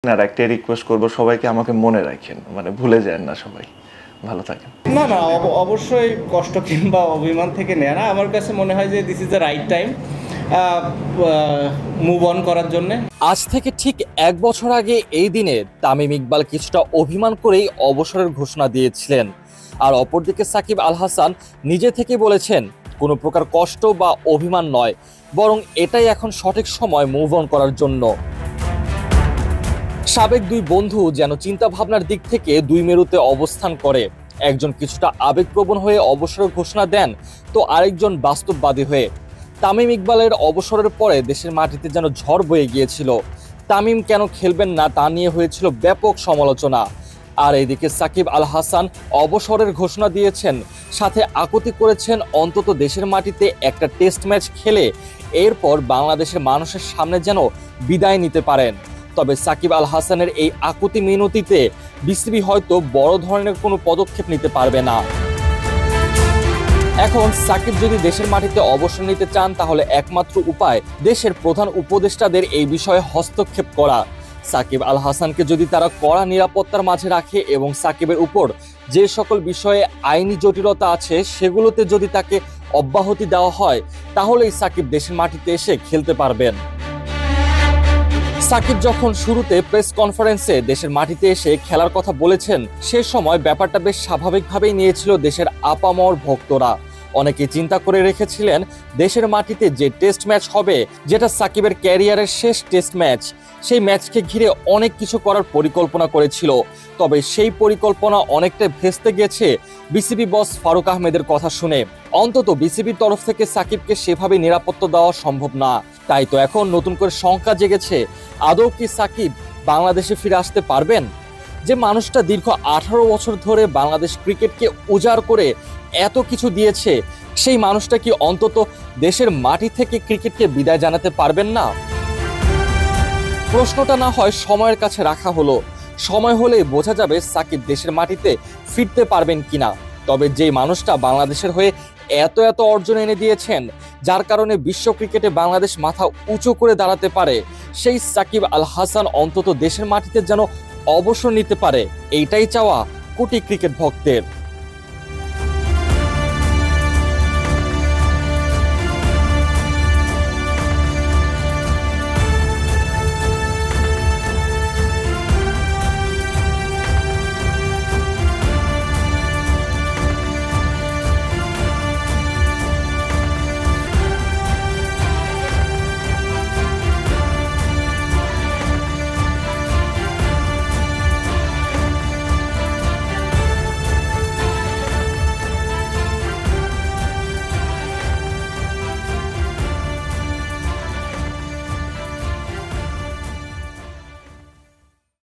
আর একটা রিকোয়েস্ট করব, সবাইকে আমাকে মনে রাখেন, মানে ভুলে যান না সবাই। ভালো থাকেন। না না, অবশ্যই কষ্ট কিংবা অভিমান থেকে নেয় না। আমার কাছে মনে হয় যে this is the right time move on করার জন্য। আজ থেকে ঠিক 1 বছর আগে এই দিনে তামিম ইকবাল কিছুটা অভিমান করেই অবসরের ঘোষণা দিয়েছিলেন। আর অপরদিকে সাকিব আল হাসান নিজে থেকে বলেছেন কোনো প্রকার কষ্ট বা অভিমান নয়, বরং এটাই এখন সঠিক সময় মুভ অন করার জন্য। সাবেক দুই বন্ধু যেন চিন্তা ভাবনার দিক থেকে দুই মেরুতে অবস্থান করে। একজন কিছুটা আবেগপ্রবণ হয়ে অবসরের ঘোষণা দেন, তো আরেকজন বাস্তববাদী হয়ে। তামিম ইকবালের অবসরের পরে দেশের মাটিতে যেন ঝড় বয়ে গিয়েছিল। তামিম কেন খেলবেন না তা নিয়ে হয়েছিল ব্যাপক সমালোচনা। আর এদিকে সাকিব আল হাসান অবসরের ঘোষণা দিয়েছেন, সাথে আকুতি করেছেন অন্তত দেশের মাটিতে একটা টেস্ট ম্যাচ খেলে এরপর বাংলাদেশের মানুষের সামনে যেন বিদায় নিতে পারেন। তবে সাকিব আল হাসানের এই আকুতি মিনতিতে বিসিবি হয়তো বড় ধরনের কোনো পদক্ষেপ নিতে পারবে না। এখন সাকিব যদি দেশের মাটিতে অবসর নিতে চান, তাহলে একমাত্র উপায় দেশের প্রধান উপদেষ্টাদের এই বিষয়ে হস্তক্ষেপ করা। সাকিব আল হাসানকে যদি তারা কড়া নিরাপত্তার মাঝে রাখে এবং সাকিবের উপর যে সকল বিষয়ে আইনি জটিলতা আছে সেগুলোতে যদি তাকে অব্যাহতি দেওয়া হয়, তাহলেই সাকিব দেশের মাটিতে এসে খেলতে পারবেন। সাকিব যখন শুরুতে প্রেস কনফারেন্সে দেশের মাটিতে এসে খেলার কথা বলেছেন, সে সময় ব্যাপারটা বেশ স্বাভাবিকভাবেই নিয়েছিল দেশের আপামর ভক্তরা। অনেকে চিন্তা করে রেখেছিলেন দেশের মাটিতে যে টেস্ট ম্যাচ হবে, যেটা সাকিবের ক্যারিয়ারের শেষ টেস্ট ম্যাচ, সেই ম্যাচকে ঘিরে অনেক কিছু করার পরিকল্পনা করেছিল। তবে সেই পরিকল্পনা অনেকটাই ভেস্তে গেছে বিসিবি বস ফারুক আহমেদের কথা শুনে। অন্তত বিসিবির তরফ থেকে সাকিবকে সেভাবে নিরাপত্তা দেওয়া সম্ভব না। তাই তো এখন নতুন করে শঙ্কা জেগেছে, আদৌ কি সাকিব বাংলাদেশে ফিরে আসতে পারবেন? যে মানুষটা দীর্ঘ 18 বছর ধরে বাংলাদেশ ক্রিকেটকে উজাড় করে এত কিছু দিয়েছে, সেই মানুষটা কি অন্তত দেশের মাটি থেকে ক্রিকেটকে বিদায় জানাতে পারবেন না? প্রশ্নটা না হয় সময়ের কাছে রাখা হলো। সময় হলে বোঝা যাবে সাকিব দেশের মাটিতে ফিরতে পারবেন কিনা। তবে যেই মানুষটা বাংলাদেশের হয়ে এত অর্জন এনে দিয়েছেন, যার কারণে বিশ্ব ক্রিকেটে বাংলাদেশ মাথা উঁচু করে দাঁড়াতে পারে, সেই সাকিব আল হাসান অন্তত দেশের মাটিতে যেন অবসর নিতে পারে, এইটাই চাওয়া কোটি ক্রিকেট ভক্তের।